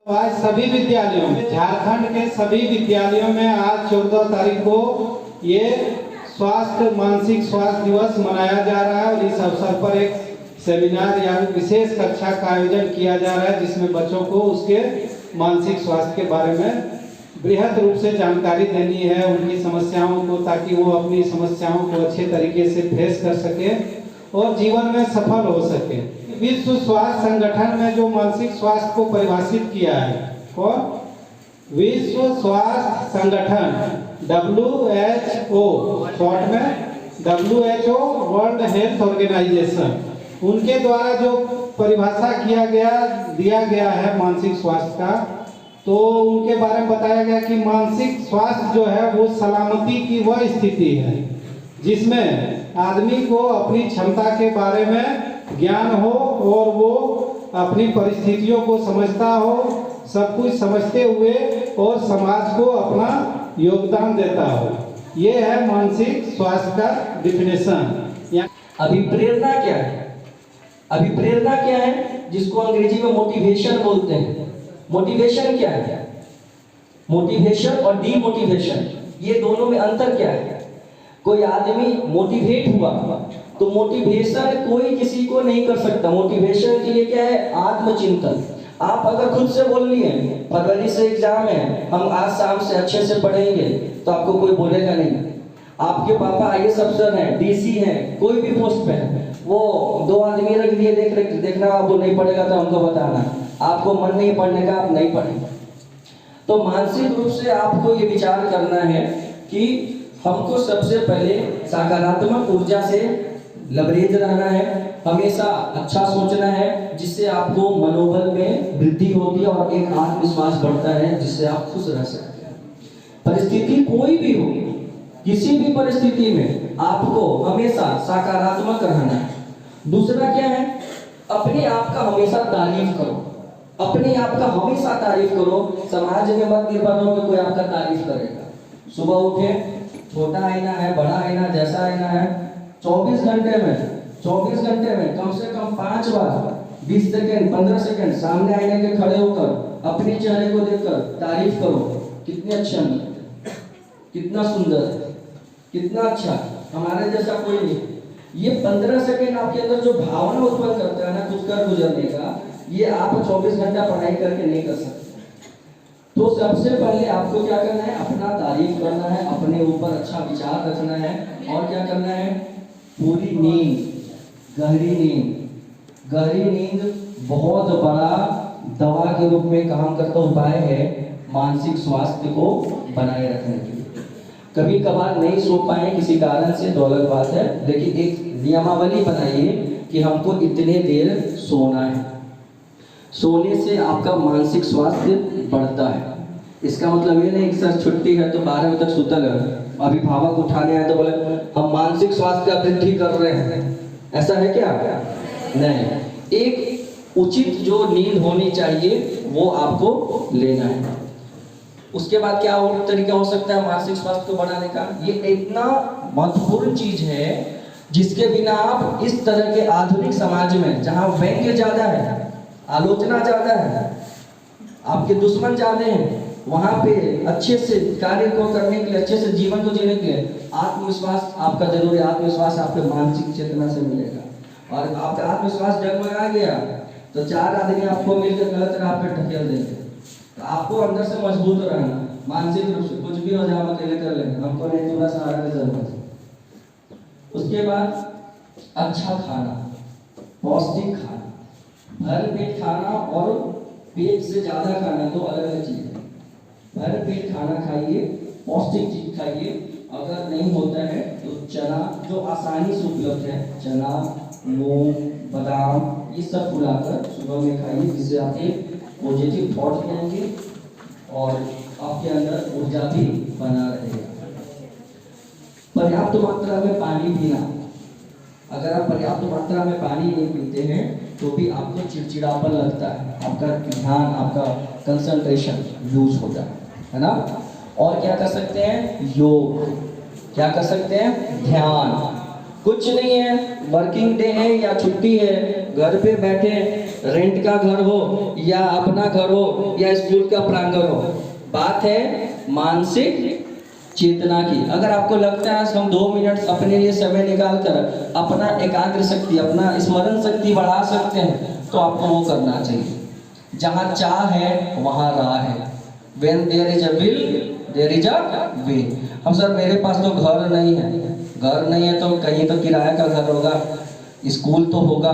आज सभी विद्यालयों में, झारखंड के सभी विद्यालयों में आज 14 तारीख को ये मानसिक स्वास्थ्य दिवस मनाया जा रहा है और इस अवसर पर एक सेमिनार या विशेष कक्षा का आयोजन किया जा रहा है, जिसमें बच्चों को उसके मानसिक स्वास्थ्य के बारे में बृहद रूप से जानकारी देनी है, उनकी समस्याओं को, ताकि वो अपनी समस्याओं को अच्छे तरीके से फेस कर सके और जीवन में सफल हो सके। विश्व स्वास्थ्य संगठन में जो मानसिक स्वास्थ्य को परिभाषित किया है, कौन? विश्व स्वास्थ्य संगठन WHO, शॉर्ट में WHO, वर्ल्ड हेल्थ ऑर्गेनाइजेशन, उनके द्वारा जो परिभाषा दिया गया है मानसिक स्वास्थ्य का, तो उनके बारे में बताया गया कि मानसिक स्वास्थ्य जो है वो सलामती की वह स्थिति है जिसमें आदमी को अपनी क्षमता के बारे में ज्ञान हो और वो अपनी परिस्थितियों को समझता हो, सब कुछ समझते हुए और समाज को अपना योगदान देता हो। ये है मानसिक स्वास्थ्य का डिफिनेशन। अभिप्रेरणा क्या है? अभिप्रेरणा क्या है, जिसको अंग्रेजी में मोटिवेशन बोलते हैं। मोटिवेशन क्या है? मोटिवेशन और डीमोटिवेशन, ये दोनों में अंतर क्या है? कोई आदमी मोटिवेट हुआ तो मोटिवेशन कोई किसी को नहीं कर सकता। मोटिवेशन के लिए क्या है? आत्मचिंतन। आप अगर खुद से बोल लिए फरवरी से एग्जाम है, हम आज शाम से अच्छे से पढ़ेंगे, तो आपको कोई बोलेगा नहीं। आपके पापा IAS अफसर हैं, DC हैं, कोई भी पोस्ट पे है, वो 2 आदमी रख दिए, देखना आप वो नहीं पढ़ेगा तो हमको बताना, आपको मन नहीं पढ़ने का, आप नहीं पढ़ेंगे। तो मानसिक रूप से आपको ये विचार करना है कि हमको सबसे पहले सकारात्मक ऊर्जा से लबरेज रहना है, हमेशा अच्छा सोचना है, जिससे आपको मनोबल में वृद्धि होती है और एक आत्मविश्वास बढ़ता है, जिससे आप खुश रह सकते हैं। परिस्थिति कोई भी हो, किसी भी परिस्थिति में आपको हमेशा सकारात्मक रहना है। दूसरा क्या है? अपने आप का हमेशा तारीफ करो। अपने आप का हमेशा तारीफ करो। समाज में मत निर्भर हो कि कोई आपका तारीफ करेगा। सुबह उठे, छोटा आईना है, बड़ा आईना, जैसा आईना है, 24 घंटे में कम से कम 5 बार 20 सेकंड 15 सेकंड सामने आईने के खड़े होकर अपने चेहरे को देखकर तारीफ करो। कितने अच्छे हैं, कितना सुंदर, कितना अच्छा, हमारे जैसा कोई नहीं। ये 15 सेकंड आपके अंदर जो भावना उत्पन्न करता है ना कुछ कर गुजरने का, ये आप 24 घंटा पढ़ाई करके नहीं कर सकते। तो सबसे पहले आपको क्या करना है? अपना तारीफ करना है, अपने ऊपर अच्छा विचार रखना है, और क्या करना है? पूरी नींद, गहरी नींद बहुत बड़ा दवा के रूप में काम करता उपाय है मानसिक स्वास्थ्य को बनाए रखने के लिए। कभी कभार नहीं सो पाए किसी कारण से तो अलग बात है, लेकिन एक नियमावली बनाइए कि हमको इतने देर सोना है। सोने से आपका मानसिक स्वास्थ्य बढ़ता है। इसका मतलब ये नहीं कि सर छुट्टी है तो 12 बजे तक सुतल है, अभिभावक उठाने आए तो बोले हम मानसिक स्वास्थ्य का वृद्धि कर रहे हैं, ऐसा है क्या? नहीं। एक उचित जो नींद होनी चाहिए वो आपको लेना है। उसके बाद क्या और तरीका हो सकता है मानसिक स्वास्थ्य को बढ़ाने का? ये इतना महत्वपूर्ण चीज है जिसके बिना आप इस तरह के आधुनिक समाज में, जहाँ व्यंग्य ज्यादा है, आलोचना ज्यादा है, आपके दुश्मन ज्यादा हैं, वहां पे अच्छे से कार्य को करने के लिए, अच्छे से जीवन को जीने के लिए आत्मविश्वास आपका जरूरी है। आत्मविश्वास आपके मानसिक चेतना से मिलेगा, और आपका आत्मविश्वास जगमगा गया तो 4 आदमी आपको मिलकर गलत राह पे ढकेल देंगे। तो आपको अंदर से मजबूत रहना, मानसिक रूप से। कुछ भी हो जाए हम अकेले कर लेंगे, हमको नहीं पूरा सहारा की जरूरत है। उसके बाद अच्छा खाना, पौष्टिक खाना, भर पेट खाना और पेट से ज्यादा खाना, दो अलग अलग चीज है। भर पेट खाना खाइए, पौष्टिक चीज खाइए। अगर नहीं होता है तो चना, जो आसानी से उपलब्ध है, चना, मूंग, बादाम, ये सब बुलाकर सुबह में खाइए, जिससे आपके पॉजिटिव थॉट्स रहेंगे और आपके अंदर ऊर्जा भी बना रहेगा। पर्याप्त मात्रा में पानी पीना। अगर आप पर्याप्त मात्रा में पानी नहीं पीते हैं तो भी आपको चिड़चिड़ापन लगता है, आपका ध्यान, आपका कंसंट्रेशन लूज होता है ना। और क्या कर सकते हैं? योग। क्या कर सकते हैं? ध्यान। कुछ नहीं है, वर्किंग डे है या छुट्टी है, घर पे बैठे, रेंट का घर हो या अपना घर हो या स्कूल का प्रांगण हो, बात है मानसिक चेतना की। अगर आपको लगता है हम 2 मिनट अपने लिए समय निकाल कर अपना एकाग्र शक्ति, अपना स्मरण शक्ति बढ़ा सकते हैं, तो आपको वो करना चाहिए। जहाँ चाह है वहाँ राह है। When there is a will, there is a way। हम सर मेरे पास तो घर नहीं है, घर नहीं है तो कहीं तो किराए का घर होगा, स्कूल तो होगा।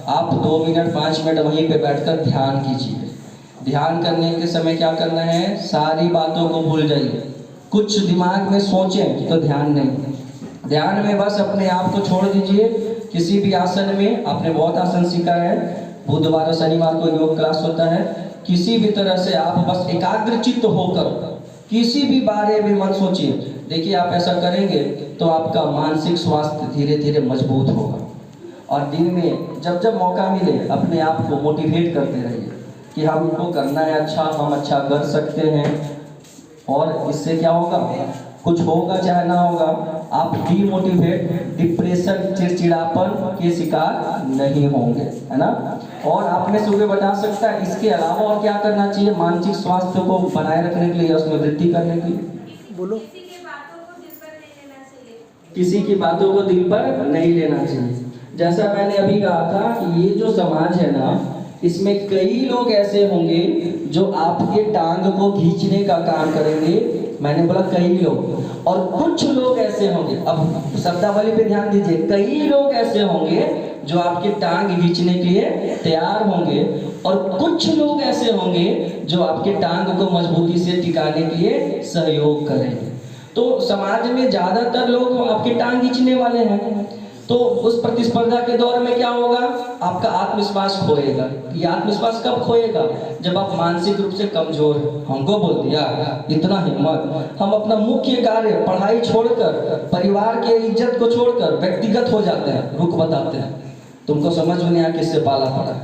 आप 2 मिनट 5 मिनट वहीं पे बैठकर ध्यान कीजिए। ध्यान करने के समय क्या करना है, सारी बातों को भूल जाइए, कुछ दिमाग में सोचें तो ध्यान नहीं, ध्यान में बस अपने आप को छोड़ दीजिए। किसी भी आसन में, आपने बहुत आसन सीखा है, बुधवार और शनिवार को योग क्लास होता है, किसी भी तरह से आप बस एकाग्रचित्त होकर किसी भी बारे में मत सोचिए। देखिए आप ऐसा करेंगे तो आपका मानसिक स्वास्थ्य धीरे धीरे मजबूत होगा। और दिन में जब जब मौका मिले अपने आप को मोटिवेट करते रहिए कि हमको करना है अच्छा, हम अच्छा कर सकते हैं। और इससे क्या होगा, कुछ होगा चाहे ना होगा, आप डीमोटिवेट, डिप्रेशन, चिड़चिड़ापन के शिकार नहीं होंगे, है ना। और आप में से कोई बता सकता है इसके अलावा और क्या करना चाहिए मानसिक स्वास्थ्य को बनाए रखने के लिए, उसमें वृद्धि करने के लिए? बोलो। किसी की बातों को दिल पर नहीं लेना चाहिए। जैसा मैंने अभी कहा था कि ये जो समाज है ना, इसमें कई लोग ऐसे होंगे जो आपके टांग को खींचने का काम करेंगे। मैंने बोला कई लोग, और कुछ लोग ऐसे होंगे, अब शब्दावली पे ध्यान दीजिए, कई लोग ऐसे होंगे जो आपकी टांग खींचने के लिए तैयार होंगे, और कुछ लोग ऐसे होंगे जो आपके टांग को मजबूती से टिकाने के लिए सहयोग करेंगे। तो समाज में ज्यादातर लोग आपके टांग खींचने वाले हैं। तो उस प्रतिस्पर्धा के दौर में क्या होगा, आपका आत्मविश्वास खोएगा। ये आत्मविश्वास कब खोएगा, जब आप मानसिक रूप से कमजोर हैं। हमको बोल दिया इतना हिम्मत, हम अपना मुख्य कार्य पढ़ाई छोड़कर, परिवार के इज्जत को छोड़कर व्यक्तिगत हो जाते हैं, रुख बताते हैं, तुमको समझ में नहीं आया किससे पाला पड़ा।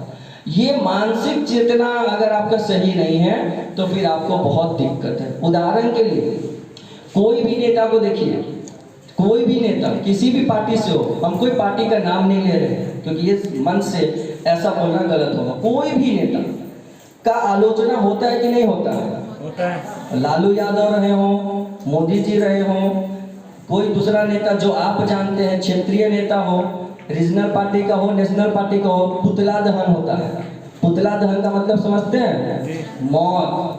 ये मानसिक चेतना अगर आपका सही नहीं है तो फिर आपको बहुत दिक्कत है। उदाहरण के लिए कोई भी नेता को देखिए, कोई भी नेता किसी भी पार्टी से हो, हम कोई पार्टी का नाम नहीं ले रहे क्योंकि ये मन से ऐसा बोलना गलत होगा। कोई भी नेता का आलोचना होता है कि नहीं होता है? होता है। लालू यादव रहे हो, मोदी जी रहे हो, कोई दूसरा नेता जो आप जानते हैं, क्षेत्रीय नेता हो, रीजनल पार्टी का हो, नेशनल पार्टी का हो, पुतला दहन होता है। पुतला दहन का मतलब समझते हैं? मौत,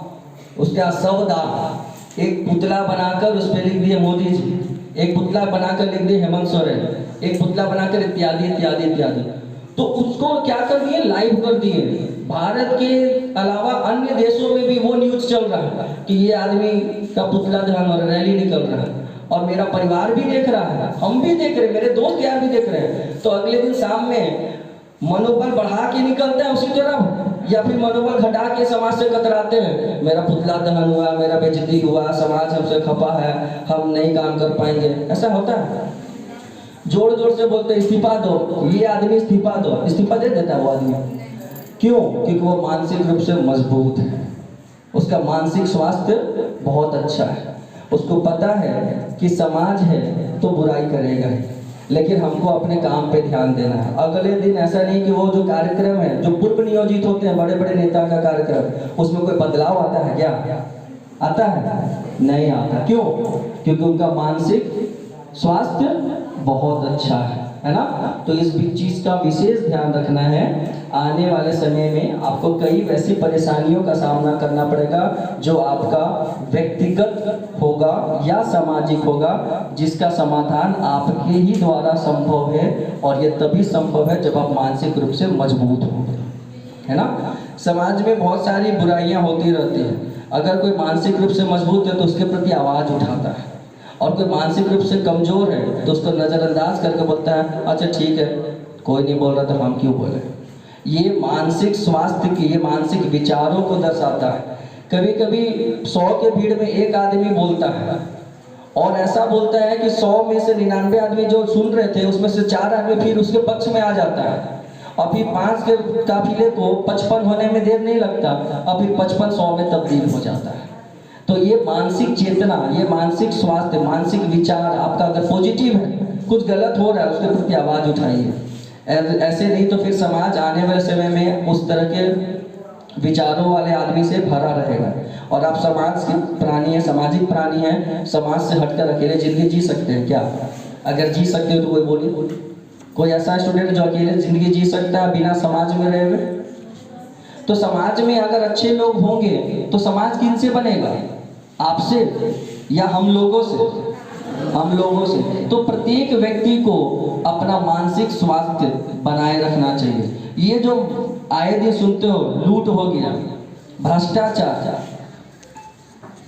उसका शवदाह। एक पुतला बनाकर उस पर लिख दिए मोदी जी, एक पुतला बनाकर लिख दिए हेमंत सोरेन, एक पुतला बनाकर इत्यादि इत्यादि इत्यादि। तो उसको क्या कर दिए, लाइव कर दिए। भारत के अलावा अन्य देशों में भी वो न्यूज चल रहा है कि ये आदमी का पुतला दहन और रैली निकल रहा है, और मेरा परिवार भी देख रहा है, हम भी देख रहे हैं, मेरे दोस्त यार भी देख रहे हैं। तो अगले दिन शाम में मनोबल बढ़ा के निकलते हैं उसी तरफ, या फिर मनोबल घटा के समाज से कतराते हैं, मेरा पुतला दहन हुआ, मेरा बेइज्जती हुआ, समाज हमसे खपा है, हम नहीं काम कर पाएंगे। ऐसा होता है, जोर जोर से बोलते हैं इस्तीफा दो, ये आदमी इस्तीफा दो, इस्तीफा दे देता है वो आदमी। क्यों? क्योंकि वो मानसिक रूप से मजबूत है, उसका मानसिक स्वास्थ्य बहुत अच्छा है, उसको पता है कि समाज है तो बुराई करेगा, लेकिन हमको अपने काम पे ध्यान देना है। अगले दिन ऐसा नहीं कि वो जो कार्यक्रम है, जो पूर्व नियोजित होते हैं बड़े बड़े नेता का कार्यक्रम, उसमें कोई बदलाव आता है क्या? आता है? नहीं आता। क्यों? क्योंकि उनका मानसिक स्वास्थ्य बहुत अच्छा है ना। तो इस चीज का विशेष ध्यान रखना है। आने वाले समय में आपको कई वैसी परेशानियों का सामना करना पड़ेगा जो आपका व्यक्तिगत होगा या सामाजिक होगा, जिसका समाधान आपके ही द्वारा संभव है, और ये तभी संभव है जब आप मानसिक रूप से मजबूत हो, है ना। समाज में बहुत सारी बुराइयां होती रहती हैं, अगर कोई मानसिक रूप से मजबूत है तो उसके प्रति आवाज उठाता है, और कोई मानसिक रूप से कमजोर है तो उसको नजरअंदाज करके बोलता है अच्छा ठीक है, कोई नहीं बोल रहा तो हम क्यों बोले। ये मानसिक स्वास्थ्य की, ये मानसिक विचारों को दर्शाता है। कभी कभी 100 के भीड़ में एक आदमी बोलता है, और ऐसा बोलता है कि 100 में से 99 आदमी जो सुन रहे थे उसमें से 4 आदमी फिर उसके पक्ष में आ जाता है, और फिर 5 के काफिले को 55 होने में देर नहीं लगता, और फिर 55 100 में तब्दील हो जाता है। तो ये मानसिक चेतना, ये मानसिक स्वास्थ्य, मानसिक विचार आपका अगर पॉजिटिव है कुछ गलत हो रहा है उसके प्रति आवाज़ उठाइए। ऐसे नहीं तो फिर समाज आने वाले समय में उस तरह के विचारों वाले आदमी से भरा रहेगा। और आप समाज के प्राणी हैं, सामाजिक प्राणी हैं, समाज से हटकर अकेले जिंदगी जी सकते हैं क्या? अगर जी सकते हो तो कोई बोलिए। कोई ऐसा स्टूडेंट जो अकेले जिंदगी जी सकता है बिना समाज में रहे हुए? तो समाज में अगर अच्छे लोग होंगे तो समाज किनसे बनेगा? आपसे या हम लोगों से? हम लोगों से। तो प्रत्येक व्यक्ति को अपना मानसिक स्वास्थ्य बनाए रखना चाहिए। ये जो आए दिन सुनते हो, लूट हो गया, भ्रष्टाचार,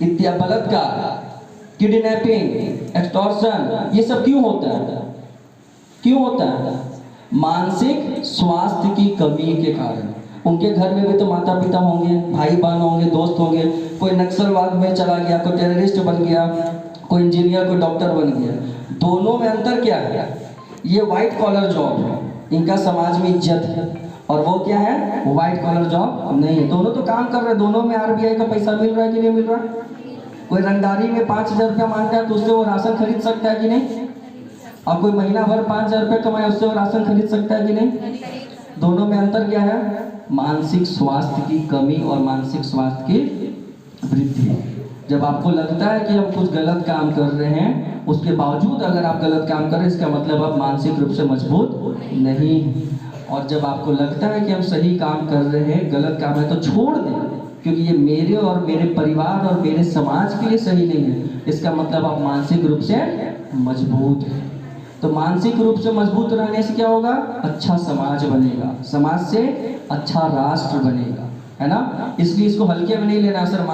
इत्या बलात्कार, किडनैपिंग, एक्सटॉर्शन, ये सब क्यों होता है? क्यों होता है? मानसिक स्वास्थ्य की कमी के कारण। उनके घर में भी तो माता पिता होंगे, भाई बहन होंगे, दोस्त होंगे। कोई नक्सलवाद में चला गया, कोई टेररिस्ट बन गया, कोई इंजीनियर, कोई डॉक्टर बन गया। दोनों में अंतर क्या है? ये व्हाइट कॉलर जॉब है, इनका समाज में इज्जत है, और वो क्या है? व्हाइट कॉलर जॉब नहीं है। दोनों तो काम कर रहे हैं, दोनों में आरबीआई का पैसा मिल रहा है कि नहीं मिल रहा? कोई रंगदारी में 5,000 रुपया मांगता है तो उससे वो राशन खरीद सकता है कि नहीं? और कोई महीना भर 5,000 रुपये कमाए उससे वो राशन खरीद सकता है कि नहीं? दोनों में अंतर क्या है? मानसिक स्वास्थ्य की कमी और मानसिक स्वास्थ्य की वृद्धि। जब आपको लगता है कि हम कुछ गलत काम कर रहे हैं, उसके बावजूद अगर आप गलत काम कर रहे हैं, इसका मतलब आप मानसिक रूप से मजबूत नहीं हैं। और जब आपको लगता है कि हम सही काम कर रहे हैं, गलत काम है तो छोड़ दें, क्योंकि ये मेरे और मेरे परिवार और मेरे समाज के लिए सही नहीं है, इसका मतलब आप मानसिक रूप से मजबूत हैं। तो मानसिक रूप से मजबूत रहने से क्या होगा? अच्छा समाज बनेगा, समाज से अच्छा राष्ट्र बनेगा, है ना? इसलिए इसको हल्के में नहीं लेना सर।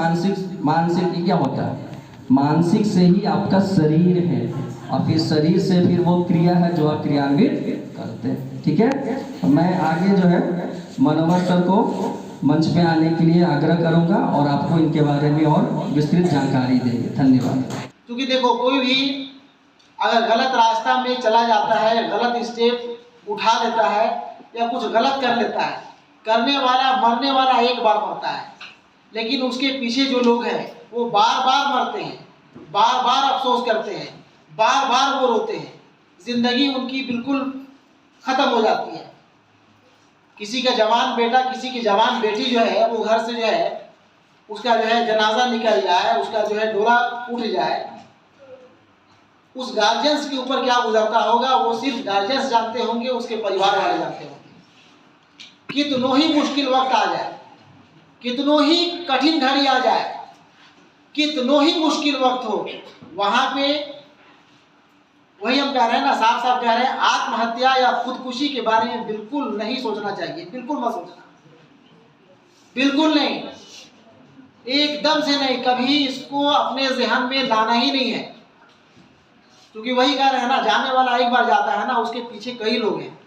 मानसिक क्या होता है? मानसिक से ही आपका शरीर है, और फिर शरीर से फिर वो क्रिया है जो आप क्रियान्वित करते हैं। ठीक है, मैं आगे जो है मनोहर सर को मंच पे आने के लिए आग्रह करूंगा और आपको इनके बारे में और विस्तृत जानकारी देंगे। धन्यवाद। क्योंकि देखो, कोई भी अगर गलत रास्ता में चला जाता है, गलत स्टेप उठा लेता है या कुछ गलत कर लेता है, करने वाला मरने वाला एक बार मरता है, लेकिन उसके पीछे जो लोग हैं वो बार बार मरते हैं, बार बार अफसोस करते हैं, बार बार वो रोते हैं। जिंदगी उनकी बिल्कुल खत्म हो जाती है। किसी का जवान बेटा, किसी की जवान बेटी जो है वो घर से जो है उसका जो है जनाजा निकल जाए, उसका जो है डोला उठ जाए, उस गार्जियंस के ऊपर क्या गुजरता होगा वो सिर्फ गार्जियंस जानते होंगे, उसके परिवार वाले जानते होंगे। कितनों ही मुश्किल वक्त आ जाए, कितनों ही कठिन घड़ी आ जाए, कितनों ही मुश्किल वक्त हो, वहां पे वही हम कह रहे हैं ना, साफ साफ कह रहे हैं, आत्महत्या या खुदकुशी के बारे में बिल्कुल नहीं सोचना चाहिए। बिल्कुल मत सोचना, बिल्कुल नहीं, एकदम से नहीं, कभी इसको अपने ज़हन में लाना ही नहीं है। क्योंकि वही कह रहे हैं ना, जाने वाला एक बार जाता है ना, उसके पीछे कई लोग हैं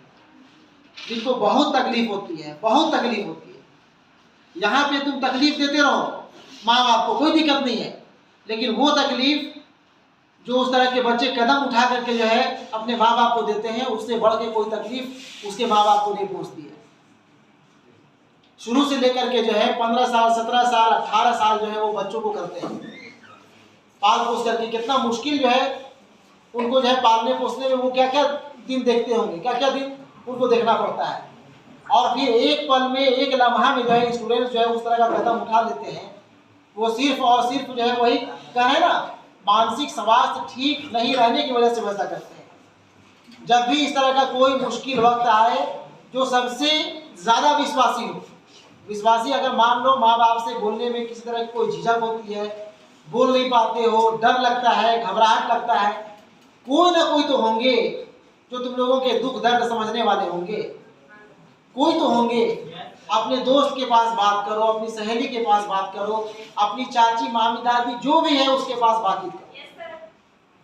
जिनको बहुत तकलीफ होती है, बहुत तकलीफ होती है। यहाँ पे तुम तकलीफ देते रहो माँ बाप को, कोई दिक्कत नहीं है, लेकिन वो तकलीफ जो उस तरह के बच्चे कदम उठा करके जो है अपने माँ बाप को देते हैं, उससे बढ़ के कोई तकलीफ उसके माँ बाप को नहीं पहुँचती है। शुरू से लेकर के जो है 15 साल, 17 साल, 18 साल जो है वो बच्चों को करते हैं, पाल पोस करके। कितना मुश्किल जो है उनको जो है पालने पोसने में, वो क्या क्या दिन देखते होंगे, क्या क्या दिन उनको देखना पड़ता है। और फिर एक पल में, एक लम्हा में जो है स्टूडेंट्स जो है उस तरह का कदम उठा लेते हैं। वो सिर्फ और सिर्फ जो है वही कह रहे हैं ना, मानसिक स्वास्थ्य ठीक नहीं रहने की वजह से वैसा करते हैं। जब भी इस तरह का कोई मुश्किल वक्त आए, जो सबसे ज़्यादा विश्वासी हो, विश्वासी अगर मान लो माँ बाप से बोलने में किसी तरह की कोई झिझक होती है, बोल नहीं पाते हो, डर लगता है, घबराहट लगता है, कोई ना कोई तो होंगे जो तुम लोगों के दुख दर्द समझने वाले होंगे, कोई तो होंगे। अपने दोस्त के पास बात करो, अपनी सहेली के पास बात करो, अपनी चाची, मामी, दादी जो भी है उसके पास बातचीत करो।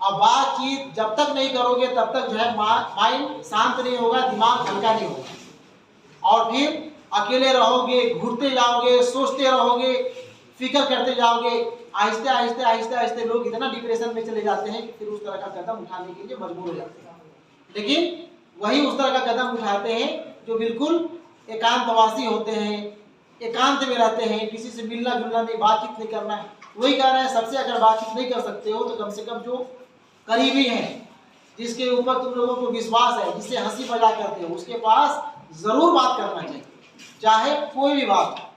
अब बातचीत जब तक नहीं करोगे तब तक जो है माइंड शांत नहीं होगा, दिमाग हल्का नहीं होगा, और फिर अकेले रहोगे, घूरते जाओगे, सोचते रहोगे, फिक्र करते जाओगे। आहिस्ते आहिस्ते आहिस्ते आहिस्ते लोग इतना डिप्रेशन में चले जाते हैं कि फिर उस तरह का कदम उठाने के लिए मजबूर हो जाते हैं। लेकिन वही उस तरह का कदम उठाते हैं जो बिल्कुल एकांतवासी होते हैं, एकांत में रहते हैं, किसी से मिलना जुलना नहीं, बातचीत नहीं करना। वही कह रहे हैं, सबसे अगर बातचीत नहीं कर सकते हो तो कम से कम जो करीबी हैं, जिसके ऊपर तुम लोगों को विश्वास है, जिससे हंसी मजाक करते हो, उसके पास जरूर बात करना चाहिए, चाहे कोई भी बात हो।